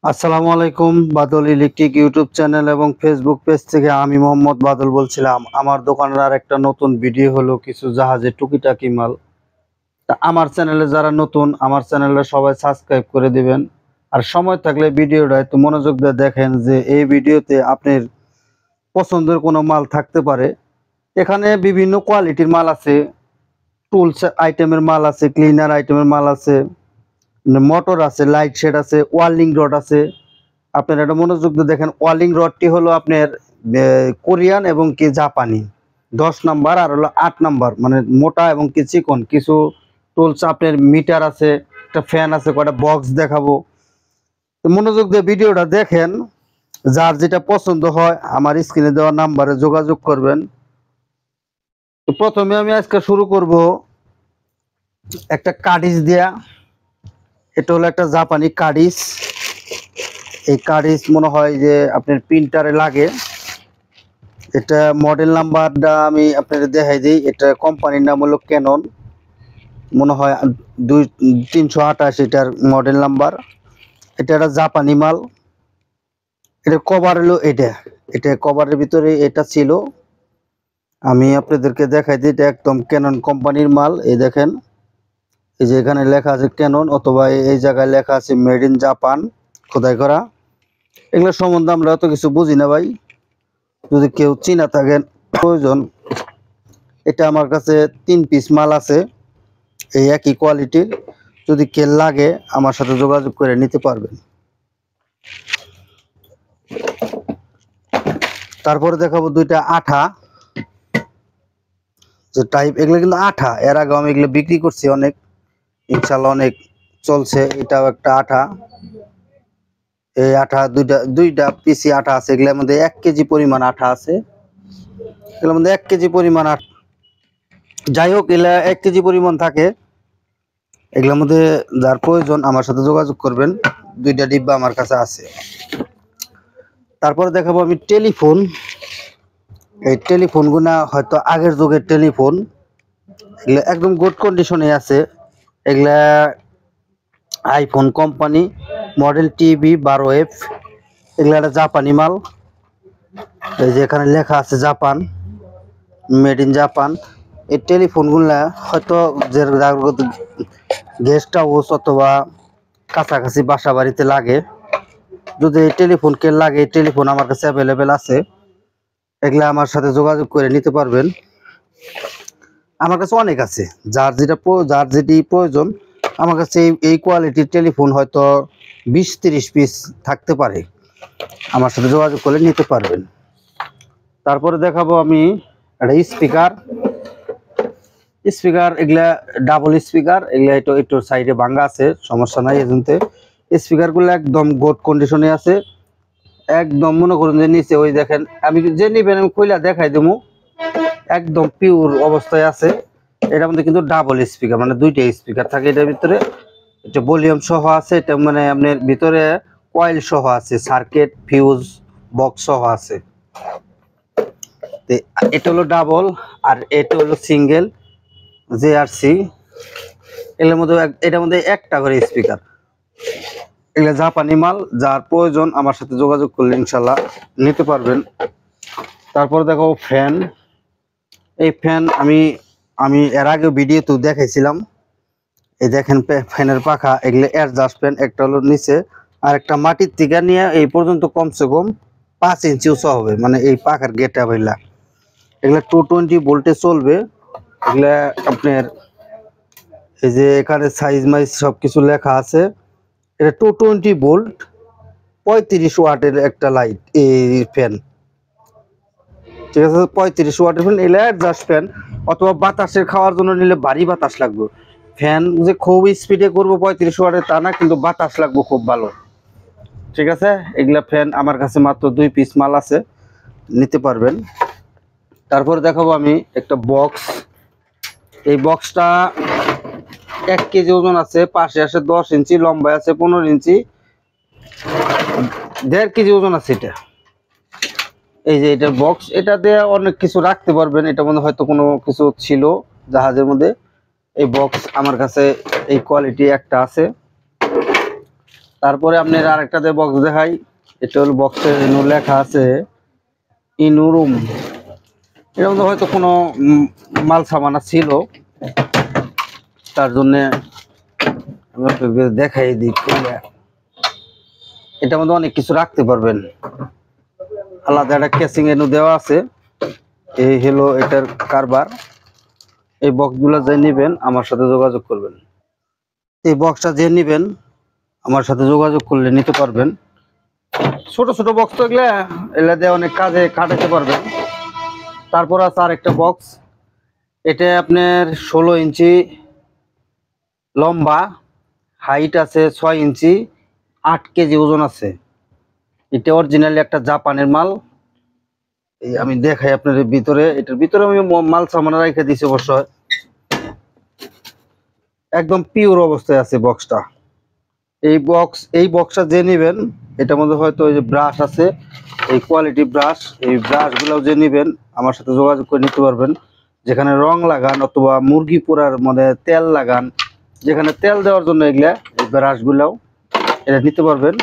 আসসালামু আলাইকুম। বাদল electric YouTube channel এবং ফেসবুক পেজ থেকে আমি মোহাম্মদ বাদল বলছিলাম। আমার দোকানের আর একটা নতুন ভিডিও হলো কিছু জাহাজের টুকিটাকি মাল। তা আমার চ্যানেলে যারা নতুন, আমার চ্যানেলে সবাই সাবস্ক্রাইব করে দিবেন। আর সময় থাকলে ভিডিওটা একটু মনোযোগ দিয়ে দেখেন যে এই ভিডিওতে আপনার পছন্দের কোনো মাল থাকতে পারে। এখানে বিভিন্ন কোয়ালিটির মাল আছে, টুলস আইটেমের মাল আছে, ক্লিনার আইটেমের মাল আছে, মোটর আছে, লাইট শেড আছে, ওয়ার্লিং রড আছে। আপনারা এটা মনোযোগ দিয়ে দেখেন। ওয়ার্লিং রডটি হলো আপনার কোরিয়ান এবং কি জাপানি 10 নাম্বার, আর হলো 8 নাম্বার, মানে মোটা এবং কি চিকন। কিছু টুলস আপনার মিটার আছে, একটা ফ্যান আছে, কয়টা বক্স দেখাবো। তো মনোযোগ দিয়ে ভিডিওটা দেখেন। যার যেটা পছন্দ হয় আমার স্ক্রিনে দেওয়া নাম্বারে যোগাযোগ করবেন। তো প্রথমে আমি আজকে শুরু করব একটা কাডিস দিয়া। এটা হলো একটা জাপানি কাডিস। এই কাডিস মনে হয় যে আপনার প্রিন্টারে লাগে। এটা মডেল নাম্বারটা আমি আপনাদের দেখাই দিই। এটা কোম্পানির নাম হলো ক্যানন, মনে হয় 328 এটার মডেল নাম্বার। এটা একটা জাপানি মাল। এটা কভার হলো এটা কভারের ভিতরে এটা ছিল। আমি আপনাদেরকে দেখাই দিই, এটা একদম ক্যানন কোম্পানির মাল। এই দেখেন, এই যে এখানে লেখা আছে ক্যানন, অথবা এই জায়গায় লেখা আছে মেড ইন জাপান, খোদাই করা। এগুলো সম্বন্ধে আমরা অত কিছু বুঝি না ভাই, যদি কেউ চিনা থাকেন প্রয়োজন। এটা আমার কাছে 3 পিস মাল আছে এই একই কোয়ালিটির। যদি কে লাগে আমার সাথে যোগাযোগ করে নিতে পারবেন। তারপরে দেখাবো দুইটা আঠা, যে টাইপ। এগুলো কিন্তু আঠা, এর আগে আমি এগুলো বিক্রি করছি অনেক, ইনশাল্লাহ অনেক চলছে। এটাও একটা আঠা। এই আঠা দুইটা পিসি আঠা আছে। এগুলোর মধ্যে 1 কেজি পরিমাণ আঠা আছে। এগুলোর মধ্যে 1 কেজি পরিমাণ আঠা, যাই হোক এগুলা 1 কেজি পরিমাণ থাকে। এগুলোর মধ্যে যার প্রয়োজন আমার সাথে যোগাযোগ করবেন। দুইটা ডিব্বা আমার কাছে আছে। তারপরে দেখাবো আমি টেলিফোন। এই টেলিফোনগুলো হয়তো আগের যুগের টেলিফোন, এগুলো একদম গুড কন্ডিশনে আছে। এগুলা iPhone company, model TV 12F। এগুলা একটা জাপানি মাল। এই যে এখানে লেখা আছে জাপান, মেড ইন জাপান। এই টেলিফোনগুলা হয়তো যে গেস্ট হাউস অথবা কাছাকাছি বাসা বাড়িতে লাগে। যদি এই টেলিফোন কে লাগে, টেলিফোন আমার কাছে অ্যাভেলেবেল আছে। এগুলা আমার সাথে যোগাযোগ করে নিতে পারবেন। আমার কাছে অনেক আছে, যার যেটি প্রয়োজন। আমার কাছে এই কোয়ালিটির টেলিফোন হয়তো 20-30 পিস থাকতে পারে, আমার সাথে যোগাযোগ করে নিতে পারবেন। তারপরে দেখাবো আমি একটা স্পিকার। এগুলা ডাবল স্পিকার। এগুলা একটু সাইডে ভাঙা আছে, সমস্যা নাই। এজন্যে স্পিকারগুলো একদম গুড কন্ডিশনে আছে। একদম মনে করুন যে নিচে ওই দেখেন, আমি যে নিবেন আমি কইলা দেখাই দেবো, একদম পিওর অবস্থায় আছে। এটার মধ্যে কিন্তু ডাবল স্পিকার, মানে দুইটা স্পিকার থাকে এটার ভিতরে। এটা ভলিউম সহ আছে। এটা মানে আপনার ভিতরে কয়েল সহ আছে, সার্কিট ফিউজ বক্স সহ আছে। এটা হলো ডাবল, আর এটা হলো সিঙ্গেল জেআরসি। এটার মধ্যে একটা করে স্পিকার। এগুলো জাপানি মাল, যার প্রয়োজন আমার সাথে যোগাযোগ করলে ইনশাল্লাহ নিতে পারবেন। তারপর দেখো ফ্যান। এই ফ্যান আমি এর আগে ভিডিওতে দেখাইছিলাম। এই দেখেন ফ্যানের পাখা। এগুলো অ্যাডজাস্ট ফ্যান। একটা হলো নিচে, আর একটা মাটির থেকে নিয়ে এই পর্যন্ত কমসে কম 5 ইঞ্চি উঁচা হবে, মানে এই পাখার গেটটা হইলা। এগুলো 220 ভোল্টে চলবে। এগুলা আপনার এই যে এখানে সাইজ মাইজ সবকিছু লেখা আছে। এটা 220 ভোল্ট 35 ওয়াটের একটা লাইট এই ফ্যান, ঠিক আছে। 35 ওয়াটের ফ্যান। এগুলো অ্যাডজাস্ট ফ্যান, অথবা বাতাসের খাওয়ার জন্য নিলে ভারী বাতাস লাগবে। ফ্যান যে খুব স্পিডে করবো 35 ওয়াটের তা না, কিন্তু বাতাস লাগবে খুব ভালো, ঠিক আছে। এগুলা ফ্যান আমার কাছে মাত্র 2 পিস মাল আছে, নিতে পারবেন। তারপরে দেখাবো আমি একটা বক্স। এই বক্সটা 1 কেজি ওজন আছে, পাশে আছে 10 ইঞ্চি, লম্বায় আছে 15 ইঞ্চি, 1.5 কেজি ওজন আছে এটা। এই যে এটার বক্স, এটা দিয়ে অনেক কিছু রাখতে পারবেন। এটা মধ্যে হয়তো কোনো কিছু ছিল জাহাজের মধ্যে। এই বক্স আমার কাছে এই কোয়ালিটি একটা আছে। তারপরে আপনার আরেকটা বক্স দেখাই। এটা হলো বক্সে ইনু লেখা আছে ইনুরুম। এর মধ্যে হয়তো কোনো মাল সামানা ছিল, তার জন্য আমি আপনাকে দেখাই দিই। এটার মধ্যে অনেক কিছু রাখতে পারবেন। আলাদা একটা কেসিং এনু দেওয়া আছে। এই হলো এটার কারবার। এই বক্সগুলো যে নেবেন আমার সাথে যোগাযোগ করবেন। এই বক্সটা যে নেবেন আমার সাথে যোগাযোগ করলে নিতে পারবেন। ছোট ছোট বক্স তো এগুলা দিয়ে অনেক কাজে কাটাতে পারবেন। তারপর আছে আরেকটা বক্স। এটা আপনার 16 ইঞ্চি লম্বা, হাইট আছে 6 ইঞ্চি, 8 কেজি ওজন আছে। এটা অরিজিনালি একটা জাপানের মাল। এই আমি দেখাই আপনাদের ভিতরে। এটার ভিতরে আমি মাল সামান রেখে দিছি অবশ্য। একদম পিওর অবস্থায় আছে বক্সটা। এই বক্সটা যে নেবেন এটার মধ্যে হয়তো ওই যে ব্রাশ আছে, এই কোয়ালিটি ব্রাশ। এই ব্রাশগুলো যে নেবেন আমার সাথে যোগাযোগ করে নিতে পারবেন। যেখানে রং লাগান অথবা মুরগি পোড়ার মানে তেল লাগান, যেখানে তেল দেওয়ার জন্য এগুলা এই ব্রাশগুলাও এটা নিতে পারবেন।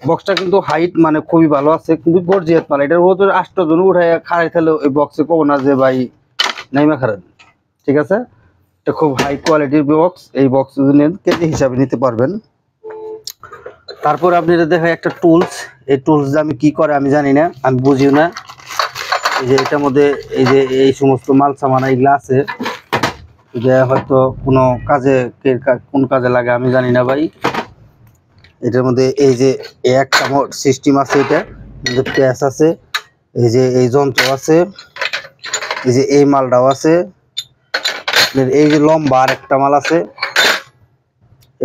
বক্সটা কিন্তু হাইট মানে খুবই ভালো আছে, কিন্তু গর্জিয়াস মাল। এটার ভিতরে 8 জন উঠায় খাড়াই থাকলে ওই বক্সে কব না যে ভাই নাইমা খারাপ। ঠিক আছে, এটা খুব হাই কোয়ালিটির বক্স। এই বক্স যদি নেন কেজি হিসাবে নিতে পারবেন। তারপর আপনি দেখা একটা টুলস। এই টুলস আমি কি করে আমি জানি না, আমি বুঝিও না। এই যে এটার মধ্যে এই যে এই সমস্ত মাল সামানা এগুলো আছে, যে হয়তো কোনো কাজে কোন কাজে লাগে আমি জানি না ভাই। এটার মধ্যে এই যে একটা সিস্টেম আছে, এটা প্যাচ আছে, এই যে এই যন্ত্র আছে, এই যে এই মালটাও আছে, এই যে লম্বা আর একটা মাল আছে,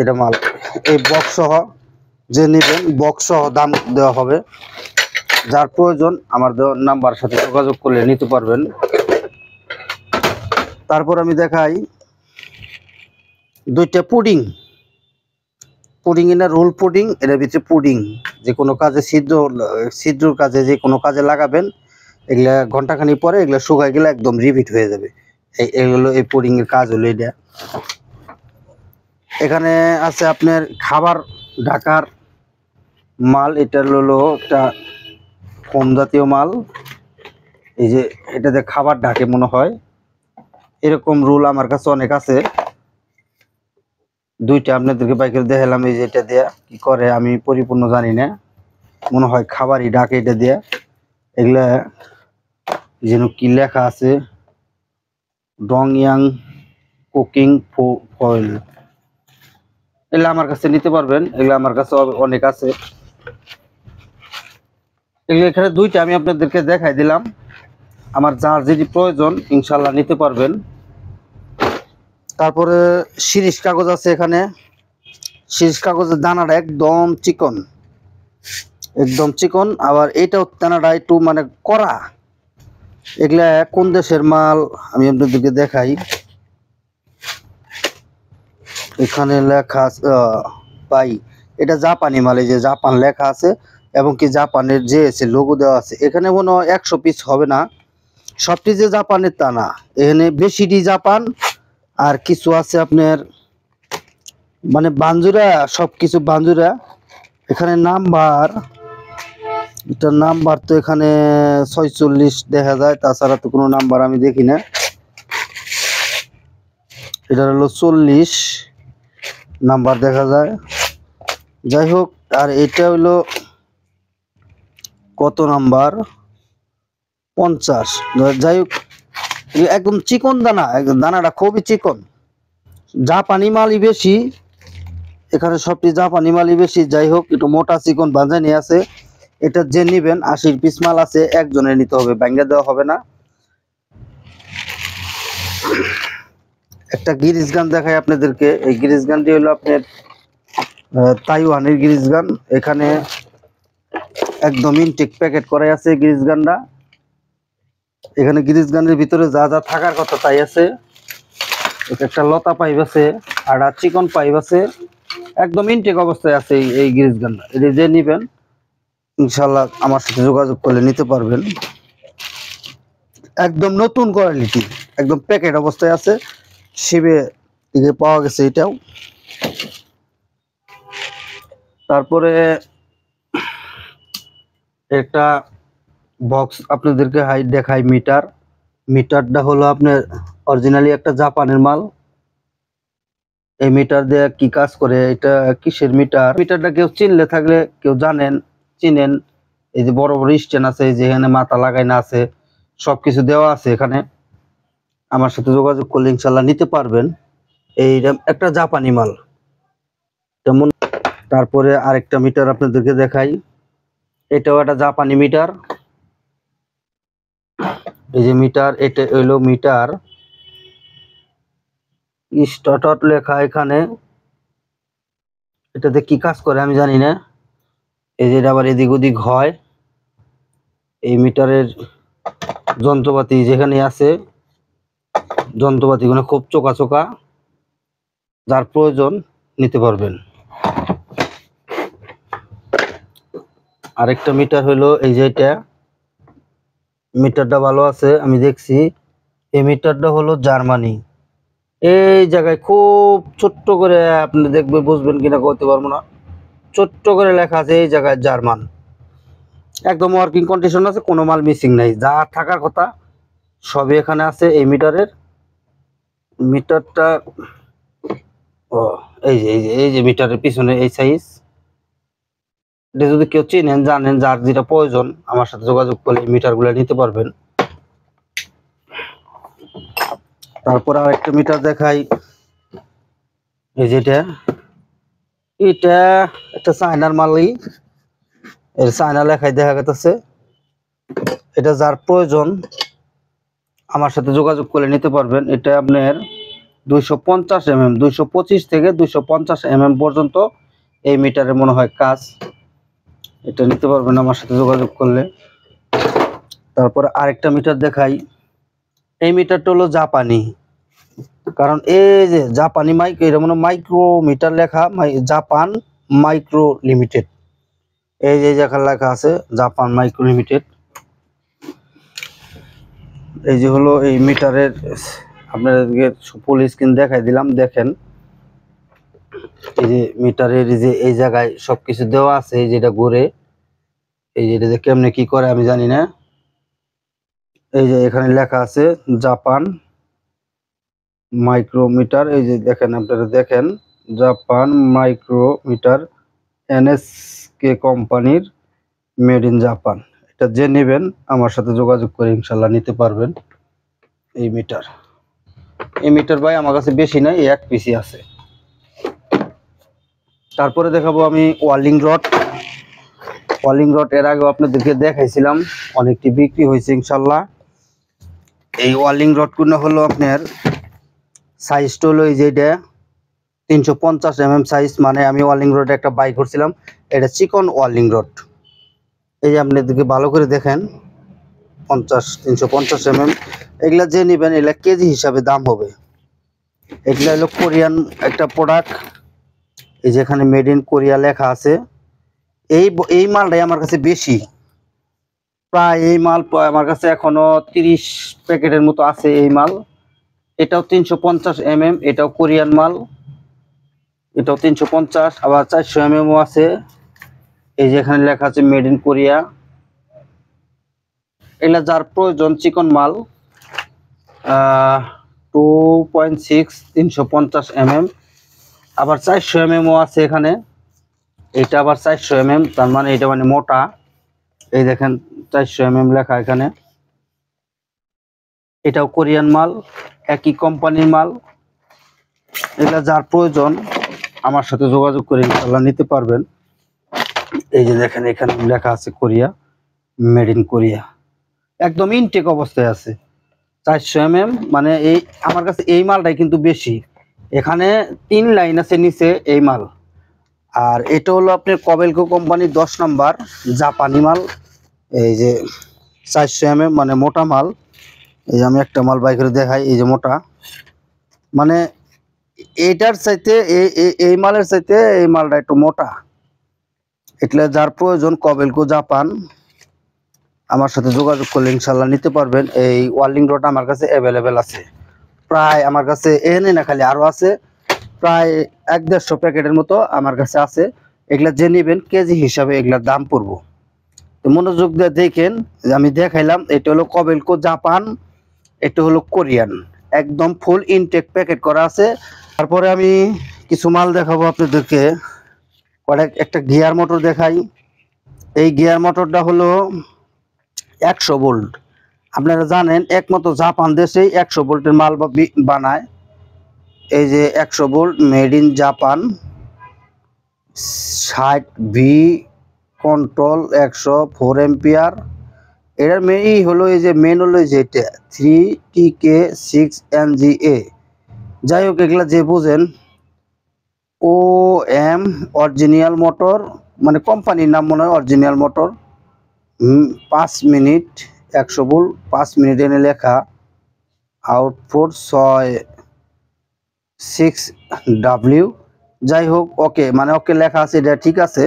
এটা মাল। এই বক্স সহ যে নেবেন বক্স সহ দাম দেওয়া হবে। যার প্রয়োজন আমার দেওয়ার নাম্বার সাথে যোগাযোগ করলে নিতে পারবেন। তারপর আমি দেখাই দুইটা পুডিং। পুডিং এর রোল পুডিং, এর ভিতরে পুডিং। যে কোনো কাজে ছিদ্রর কাজে যে কোনো কাজে লাগাবেন। এগুলা ঘন্টাখানি পরে এগুলা শুকায় গেলে একদম রিপিট হয়ে যাবে। এইগুলো এই পুডিং এর কাজ হলো এটা। এখানে আছে আপনার খাবার ঢাকার মাল। এটা হলো একটা ফোম জাতীয় মাল। এই যে এটাতে খাবার ঢাকে মনে হয়, এরকম রোল আমার কাছে অনেক আছে। দুইটা আপনাদেরকে বাইকের দেখালাম। এই যে এটা দেয়া কি করে আমি পরিপূর্ণ জানি না, মনে হয় খাবারই ঢাকে এটা দেয়া। এগুলা যেন কি লেখা আছে, ডং ইয়াং কুকিং ফয়েল। এগুলো আমার কাছে নিতে পারবেন। এগুলো আমার কাছে অনেক আছে। এগুলো এখানে দুইটা আমি আপনাদেরকে দেখাই দিলাম। আমার যার যেটি প্রয়োজন ইনশাল্লাহ নিতে পারবেন। তারপরে শিরিষ কাগজ আছে এখানে। শিরিষ কাগজের দানাটা একদম চিকন, একদম চিকন। আবার এটাও দানাটা একটু মানে কড়া। এগুলা কোন দেশের মাল আমি আপনাদেরকে দেখাই। এখানে লেখা পাই এটা জাপানি মাল। এই যে জাপান লেখা আছে এবং কি জাপানের যে লোগো দেওয়া আছে। এখানে মনে হয় 100 পিস হবে না, সবটি যে জাপানের তা না। এখানে বেশিটি জাপান আর কিছু আছে আপনার মানে বাঞ্জুরা, সবকিছু বাঞ্জুরা। এখানে নাম্বার, এটার নাম্বার তো এখানে 46 দেখা যায়, তাছাড়া তো কোনো নাম্বার আমি দেখি না। এটা হলো 40 নাম্বার দেখা যায়। যাই হোক, আর এটা হলো কত নাম্বার 50। যাই হোক, একদম চিকন দানা, দানাটা খুবই চিকন। জাপানি মালই বেশি এখানে, সবটি জাপানি মালই বেশি। যাই হোক, একটু মোটা চিকন বাঁধানি আছে। এটা যে নিবেন 80 পিস মাল আছে, একজনের নিতে হবে, ভাঙ্গা দেওয়া হবে না। একটা গিরিজ গান দেখাই আপনাদেরকে। এই গিরিজ গানটি হলো আপনার তাইওয়ানের গিরিজ গান। এখানে একদম ইনটেক প্যাকেট করাই আছে গিরিজ গানটা। এখানে গিরিজ গানের ভিতরে যা যা থাকার কথা তাই আছে। একটা লতা পাইপ আছে আর চিকন পাইপ আছে, একদম ইনটেক অবস্থায় আছে এই গিরিজ গানটা। এটা যে নিবেন ইনশাল্লাহ আমার সাথে যোগাযোগ করলে নিতে পারবেন। একদম নতুন কোয়ালিটি, একদম প্যাকেট অবস্থায় আছে। শিবে থেকে পাওয়া গেছে এটাও। তারপরে একটা বক্স আপনাদেরকে হাইট দেখাই। মিটারটা হলো আপনার অরিজিনালি একটা জাপানের মাল। এই মিটার দিয়ে কি কাজ করে, এটা কিসের মিটারটা কেউ চিনলে থাকলে কেউ চিনেন। এই যে বড় বড় স্ট্যান্ড আছে, এই যে এখানে মাথা লাগাইনা আছে, সবকিছু দেওয়া আছে এখানে। আমার সাথে যোগাযোগ করলে ইনশাল্লাহ নিতে পারবেন। এই একটা জাপানি মাল তেমন। তারপরে আরেকটা মিটার আপনাদেরকে দেখাই, এটাও একটা জাপানি মিটার। এই যে মিটার, এটা হইলো মিটার স্টার্টার লেখা এখানে। এটাতে কি কাজ করে আমি জানি না। এই যে আবার এদিক ওদিক হয়। এই মিটারের যন্ত্রপাতি যেখানে আছে, যন্ত্রপাতিগুলো খুব চোকা চোকা, যার প্রয়োজন নিতে পারবেন। আরেকটা মিটার হলো এই যে এটা, মিটারটা ভালো আছে আমি দেখছি। এই মিটারটা হলো জার্মানি। এই জায়গায় খুব ছোট্ট করে আপনি দেখবে, বুঝবেন কিনা বলতে পারবো না, ছোট্ট করে লেখা আছে এই জায়গায় জার্মান। একদম ওয়ার্কিং কন্ডিশন আছে, কোনো মাল মিসিং নাই, যা থাকার কথা সবই এখানে আছে। এই মিটারটা ও এই যে মিটারের পিছনে এই সাইজ। এটা যদি কেউ চিনেন জানেন, যার যেটা প্রয়োজন আমার সাথে যোগাযোগ করলে মিটার গুলো নিতে পারবেন। তারপর আরেকটা মিটার দেখাই, এই যেটা, এটা একটা চায়নার মালই, এর চায়না লেখায় দেখা গেছে। এটা যার প্রয়োজন আমার সাথে যোগাযোগ করে নিতে পারবেন। এটা আপনার 250 mm, 225 থেকে 250 mm পর্যন্ত এই মিটারে মনে হয় কাজ। এটা নিতে পারবেন আমার সাথে যোগাযোগ করলে। তারপরে আরেকটা মিটার দেখাই, এই মিটারটা হলো জাপানি। কারণ এই যে জাপানি এটা মানে মাইক্রো মিটার লেখা, জাপান মাইক্রো লিমিটেড। এই যে জায়গায় লেখা আছে জাপান মাইক্রো লিমিটেড। এই যে হলো এই মিটারের, আপনাদেরকে ফুল স্ক্রিন দেখাই দিলাম, দেখেন। এই যে মিটারের এই জায়গায় সবকিছু দেওয়া আছে, এই যেটা ঘুরে, এই যে এটা কেমনে কি করে আমি জানি না। এই যে এখানে লেখা আছে জাপান মাইক্রোমিটার। এই যে দেখেন, আপনারা দেখেন, জাপান মাইক্রোমিটার, এনএসকে কোম্পানির, মেড ইন জাপান। এটা যে নেবেন আমার সাথে যোগাযোগ করে ইনশাল্লাহ নিতে পারবেন। এই মিটার ভাই আমার কাছে বেশি নাই, এক পিসি আছে। তারপরে দেখাবো আমি ওয়ার্লিং রড। এর আগে আপনাদেরকে দেখাইছিলাম, অনেকটি বিক্রি হয়েছে ইনশাল্লাহ। এই ওয়ার্লিং রড গুলো হলো আপনার সাইজটা হলো এই যে এটা 350 mm সাইজ। মানে আমি ওয়ার্লিং রড একটা বাই করছিলাম, এটা চিকন ওয়ার্লিং রড। এই যে আপনাদেরকে ভালো করে দেখেন, 350 mm। এগুলা যে নেবেন এগুলা কেজি হিসাবে দাম হবে। এগুলা হলো কোরিয়ান একটা প্রোডাক্ট, এই যেখানে মেড ইন কোরিয়া লেখা আছে। এই মালটাই আমার কাছে বেশি, প্রায় এই মাল আমার কাছে এখনো 30 প্যাকেটের মতো আছে এই মাল। এটাও 350 mm, এটাও কোরিয়ান মাল, এটাও 350, আবার 400 mm ও আছে। এই যে এখানে লেখা আছে মেড ইন কোরিয়া। এগুলা যার প্রয়োজন চিকন মাল, 2.6 350 mm, আবার 400 mm ও আছে এখানে। এটা আবার 400 mm, তার মানে এটা মানে মোটা। এই দেখেন 400 mm লেখা এখানে। এটাও কোরিয়ান মাল, একই কোম্পানির মাল। এগুলা যার প্রয়োজন আমার সাথে যোগাযোগ করে ইনশাআল্লাহ নিতে পারবেন। এই যে দেখেন এখানে লেখা আছে কোরিয়া, মেড ইন কোরিয়া, একদম ইনটেক অবস্থায় আছে। 400 mm, মানে এই আমার কাছে এই মালটাই কিন্তু বেশি। এখানে 3 লাইন আছে নিচে এই মাল। আর এটা হলো আপনার কবেলকো কোম্পানির 10 নাম্বার জাপানি মাল। এই যে 400 mm, মানে মোটা মাল। এই যে আমি একটা মাল বাই করে দেখাই, এই যে মোটা, মানে এইটার চাইতে এই মালের চাইতে এই মালটা একটু মোটা। এটা যার প্রয়োজন কবেলকো জাপান আমার সাথে যোগাযোগ করলে ইনশাল্লাহ নিতে পারবেন। এই ওয়ার্লিং রড আমার কাছে অ্যাভেলেবেল আছে, প্রায় আমার কাছে এনে না খালি আরো আছে, প্রায় 150 প্যাকেটের মতো আমার কাছে আছে। এগুলা যে নেবেন কেজি হিসাবে এগুলার দাম পড়বো। তো মনোযোগ দিয়ে দেখেন, আমি দেখাইলাম এটা হলো কবেলকো জাপান, এটা হলো কোরিয়ান, একদম ফুল ইনটেক প্যাকেট করা আছে। তারপরে আমি কিছু মাল দেখাবো আপনাদেরকে। একটা গিয়ার মোটর দেখাই। এই গিয়ার মোটরটা হলো 100 ভোল্ট। আপনারা জানেন একমাত্র জাপান দেশেই 100 ভোল্টের মাল বানায়। এই যে 100 volt, made in Japan, 60 V control, 104 ampere. এটার মেই হলো এই যে মেন হলো যে এটা 3TK6NGA। যাই হোক, এগুলা যে বোঝেন ও এম অরিজিনাল মোটর, মানে কোম্পানির নাম মনে হয় original motor. 5 minute 100 volt, 5 minute এনে লেখা। Output 6W। যাই হোক, ওকে মানে ওকে লেখা আছে, এটা ঠিক আছে।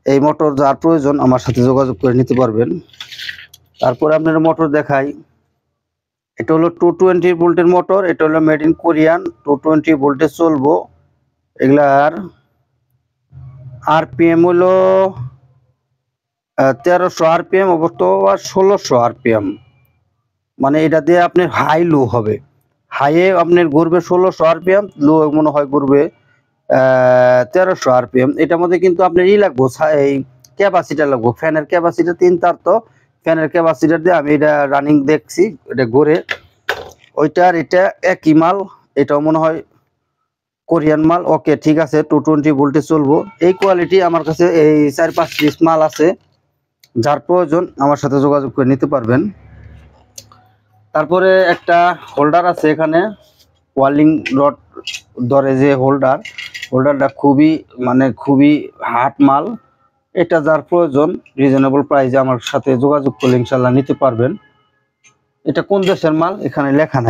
এই মোটর যার প্রয়োজন আমার সাথে যোগাযোগ করে নিতে পারবেন। তারপরে আপনার মোটর দেখাই। এটা হলো 220 ভোল্টের মোটর, এটা হলো মেড ইন কোরিয়ান, 220 ভোল্টে চলবো। এগুলার আরপিএম হলো 1300 আরপিএম অথবা 1600 আরপিএম। মানে এটা দিয়ে আপনার হাই লো হবে। হাইয়ে আপনার ঘুরবে 1600 আরপিএম, লো মনে হয় ঘুরবে 1300 আরপিএম। এটার মধ্যে কিন্তু আপনার লাগবো, এই ক্যাপাসিটার লাগবো, ফ্যানের ক্যাপাসিটার 3 তার। তো ফ্যানের ক্যাপাসিটার দিয়ে আমি এটা রানিং দেখছি, এটা ঘুরে। ওইটার এটা একই মাল, এটাও মনে হয় কোরিয়ান মাল। ওকে ঠিক আছে, 220 ভোল্টে চলবো। এই কোয়ালিটি আমার কাছে এই 4-5 পিস মাল আছে, যার প্রয়োজন আমার সাথে যোগাযোগ করে নিতে পারবেন। তারপরে একটা হোল্ডার আছে এখানে, ওয়ার্লিং রড ধরে যে হোল্ডারটা খুবই হার্ড মাল। এটা যার প্রয়োজন রিজনেবল প্রাইসে আমার সাথে যোগাযোগ করলে ইনশাল্লাহ নিতে পারবেন। এটা কোন দেশের মাল এখানে লেখা নাই।